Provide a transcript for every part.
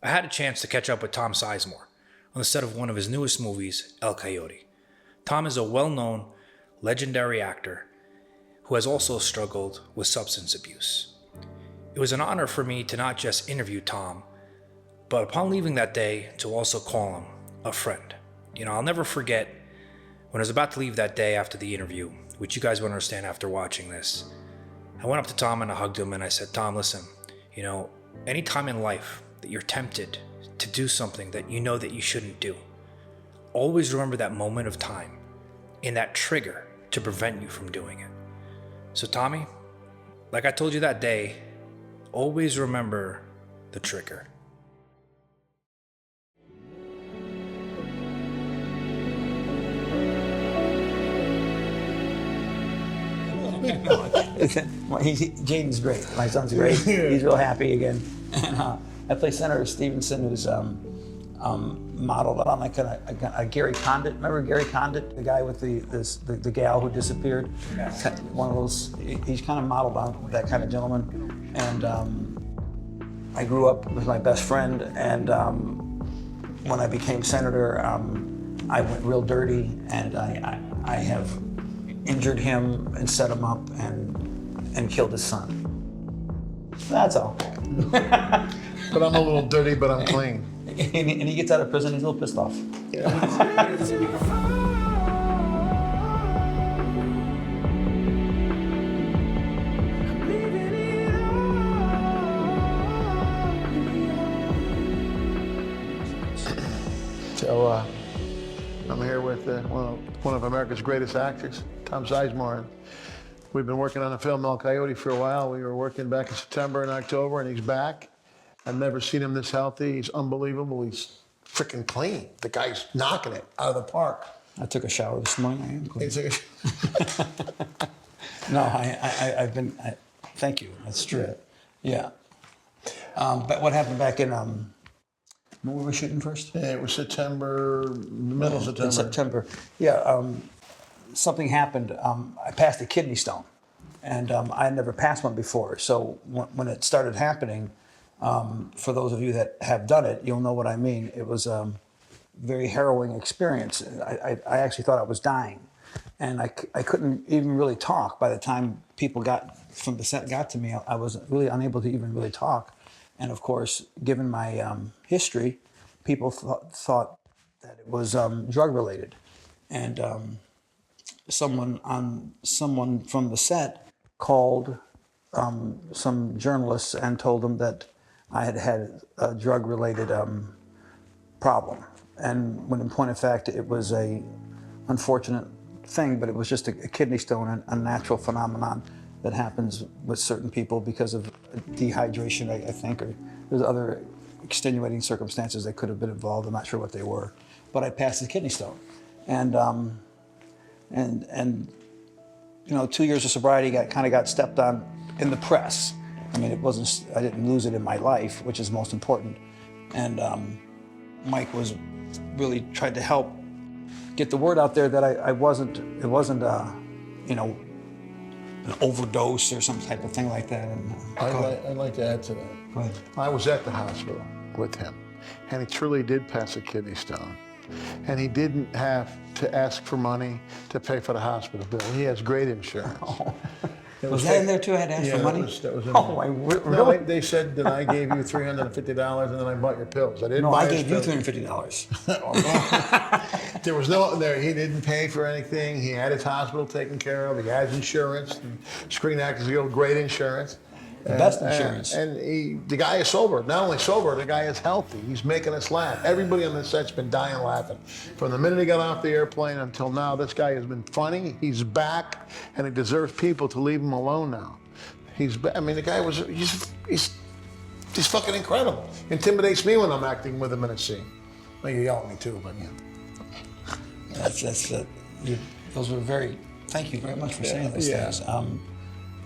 I had a chance to catch up with Tom Sizemore on the set of one of his newest movies, El Coyote. Tom is a well-known, legendary actor who has also struggled with substance abuse. It was an honor for me to not just interview Tom, but upon leaving that day, to also call him a friend. I'll never forget when I was about to leave that day after the interview, which you guys will understand after watching this. I went up to Tom and I hugged him and I said, Tom, listen, any time in life that you're tempted to do something that you know that you shouldn't do, always remember that moment of time and that trigger to prevent you from doing it. So Tommy, like I told you that day, always remember the trigger. Jaden's great. My son's great. He's real happy again. And, I play Senator Stevenson, who's modeled on like a Gary Condit. Remember Gary Condit, the guy with the gal who disappeared? One of those. He's kind of modeled on that kind of gentleman. And I grew up with my best friend, and when I became senator, I went real dirty, and I have injured him and set him up and killed his son. That's all. But I'm a little dirty, but I'm clean. And he gets out of prison, he's a little pissed off. So I'm here with one of America's greatest actors, Tom Sizemore. We've been working on the film El Coyote for a while. We were working back in September and October, and he's back. I've never seen him this healthy. He's unbelievable. He's freaking clean. The guy's knocking it out of the park. I took a shower this morning. I am clean. No, I've been. Thank you. That's true. Yeah. But what happened back in when were we shooting first? Yeah, it was September, middle of September. In September. Yeah. Something happened. I passed a kidney stone, and I had never passed one before. So when it started happening, for those of you that have done it, you'll know what I mean. It was a very harrowing experience. I actually thought I was dying, and I couldn't even really talk. By the time people from the set got to me, I was really unable to even really talk. And of course, given my history, people thought that it was drug related, and someone from the set called some journalists and told them that I had a drug-related problem. And when in point of fact, it was a unfortunate thing, but it was just a kidney stone, a natural phenomenon that happens with certain people because of dehydration, I think, or there's other extenuating circumstances that could have been involved. I'm not sure what they were, but I passed the kidney stone. And 2 years of sobriety kind of got stepped on in the press. I mean, I didn't lose it in my life, which is most important. And Mike was really tried to help get the word out there that it wasn't an overdose or some type of thing like that. And I'd like to add to that. Go ahead. I was at the hospital with him, and he truly did pass a kidney stone. And he didn't have to ask for money to pay for the hospital bill. He has great insurance. Oh. Was that in there too? I had to ask for money? That was in there. No, really? they said that I gave you $350 and then I bought your pills. I didn't No, buy I his gave you pills. $350. There was no there. He didn't pay for anything. He had his hospital taken care of. He has insurance. Screen Actors Guild, great insurance. The best insurance. And the guy is sober. Not only sober, the guy is healthy. He's making us laugh. Everybody on the set's been dying laughing. From the minute he got off the airplane until now, this guy has been funny. He's back, and he deserves people to leave him alone now. The guy he's fucking incredible. Intimidates me when I'm acting with him in a scene. Well, you yell at me too, but Those were very. Thank you very much for saying those things.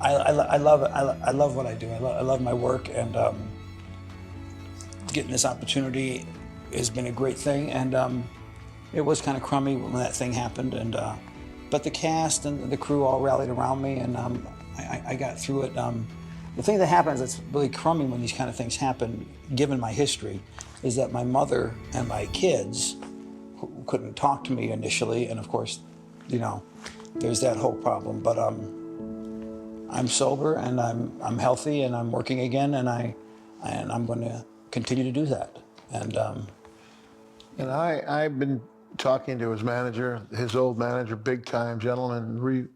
I love what I do. I love my work, and getting this opportunity has been a great thing. And it was kind of crummy when that thing happened, but the cast and the crew all rallied around me, and I got through it. The thing that happens that's really crummy when these kind of things happen, given my history, is that my mother and my kids who couldn't talk to me initially, and of course, you know, there's that whole problem. But I'm sober and I'm healthy and I'm working again, and I'm going to continue to do that. And I've been talking to his manager, his old manager, big time gentleman,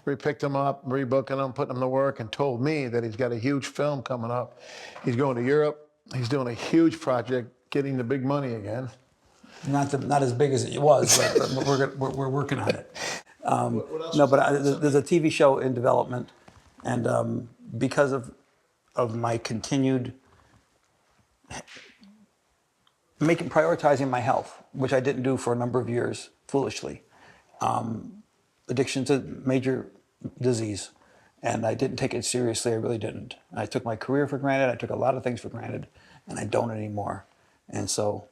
re-picked him up, rebooking him, putting him to work, and told me that he's got a huge film coming up. He's going to Europe. He's doing a huge project, getting the big money again. not as big as it was, but we're working on it. No, but there's a TV show in development, and because of my continued prioritizing my health, which I didn't do for a number of years, foolishly. Addiction's a major disease, and I didn't take it seriously. I really didn't. I took my career for granted. I took a lot of things for granted, and I don't anymore. And so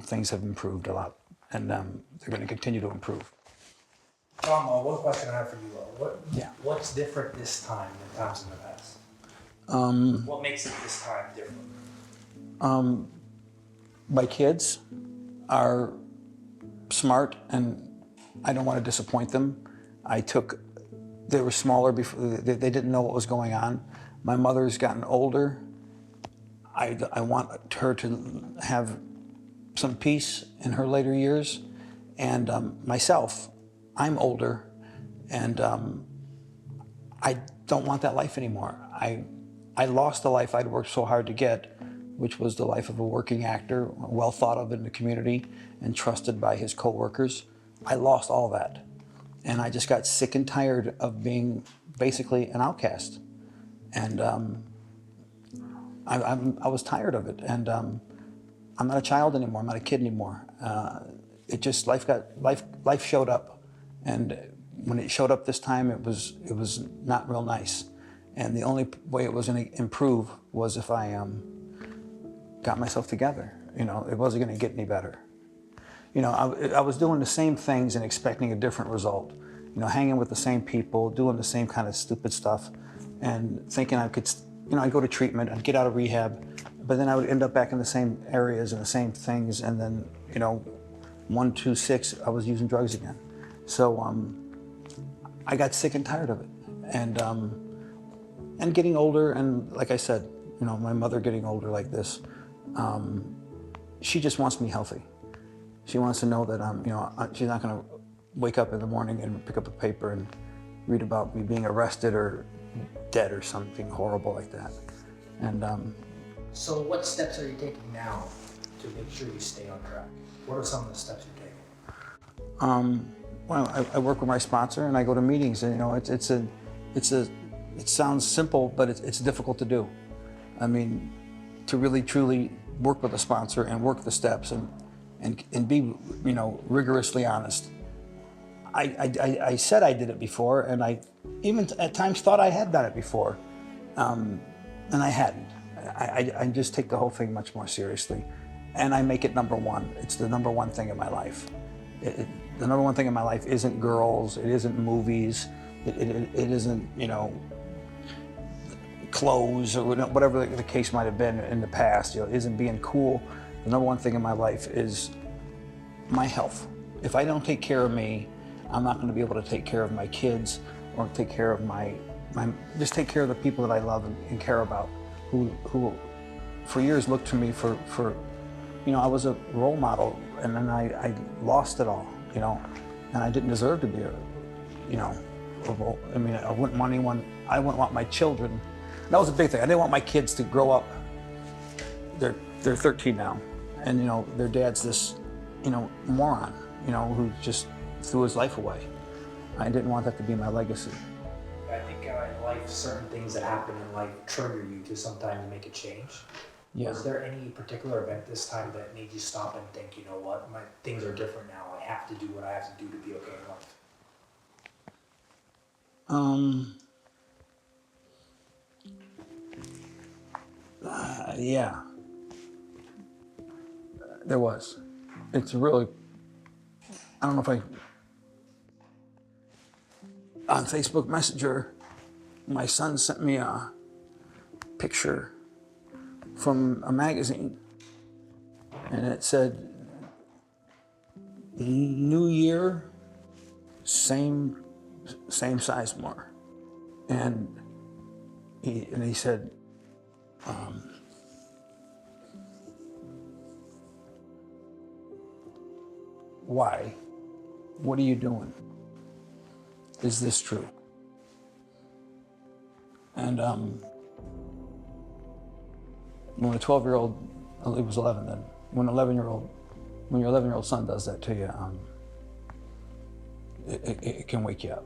things have improved a lot, and they're going to continue to improve. Tom, one question I have for you. What's different this time than times in the past? What makes it this time different? My kids are smart, and I don't want to disappoint them. They were smaller before, they didn't know what was going on. My mother's gotten older. I want her to have some peace in her later years. And myself, I'm older, and I don't want that life anymore. I lost the life I'd worked so hard to get, which was the life of a working actor, well thought of in the community and trusted by his coworkers. I lost all that. And I just got sick and tired of being basically an outcast. And I was tired of it. And I'm not a child anymore, I'm not a kid anymore. It just, life showed up. And when it showed up this time, it was not real nice. And the only way it was gonna improve was if I got myself together. You know, it wasn't going to get any better. You know, I was doing the same things and expecting a different result. You know, hanging with the same people, doing the same kind of stupid stuff, and thinking I could, you know, I'd go to treatment, I'd get out of rehab, but then I would end up back in the same areas and the same things, and then, you know, 1, 2, 6, I was using drugs again. So I got sick and tired of it, and getting older, and like I said, you know, my mother getting older like this. She just wants me healthy. She wants to know that you know, she's not going to wake up in the morning and pick up a paper and read about me being arrested or dead or something horrible like that. And So what steps are you taking now to make sure you stay on track? What are some of the steps you're taking? well, I work with my sponsor and I go to meetings, and you know, it sounds simple, but it's difficult to do. I mean, to really truly work with a sponsor and work the steps and be, you know, rigorously honest. I said I did it before, and I even at times thought I had done it before, and I hadn't. I just take the whole thing much more seriously, and I make it number one. It's the number one thing in my life. The number one thing in my life isn't girls, it isn't movies, it isn't, you know, clothes or whatever the case might have been in the past. You know, it isn't being cool. The number one thing in my life is my health. If I don't take care of me, I'm not going to be able to take care of my kids or take care of just take care of the people that I love and care about, who for years looked to me for, you know, I was a role model, and then I lost it all, you know, and I didn't deserve to be you know, I mean, I wouldn't want my children. That was a big thing. I didn't want my kids to grow up. They're 13 now, and you know, their dad's this, you know, moron, you know, who just threw his life away. I didn't want that to be my legacy. I think in life, certain things that happen in life trigger you to sometimes make a change. Yeah. Was there any particular event this time that made you stop and think, you know what, things are different now. I have to do what I have to do to be okay in life? Yeah, there was. It's really, I don't know if on Facebook Messenger, my son sent me a picture from a magazine, and it said, "New Year, same Sizemore," and he said, "Why? What are you doing? Is this true?" And when a 12-year-old, it was 11 then, when your 11-year-old son does that to you, it can wake you up.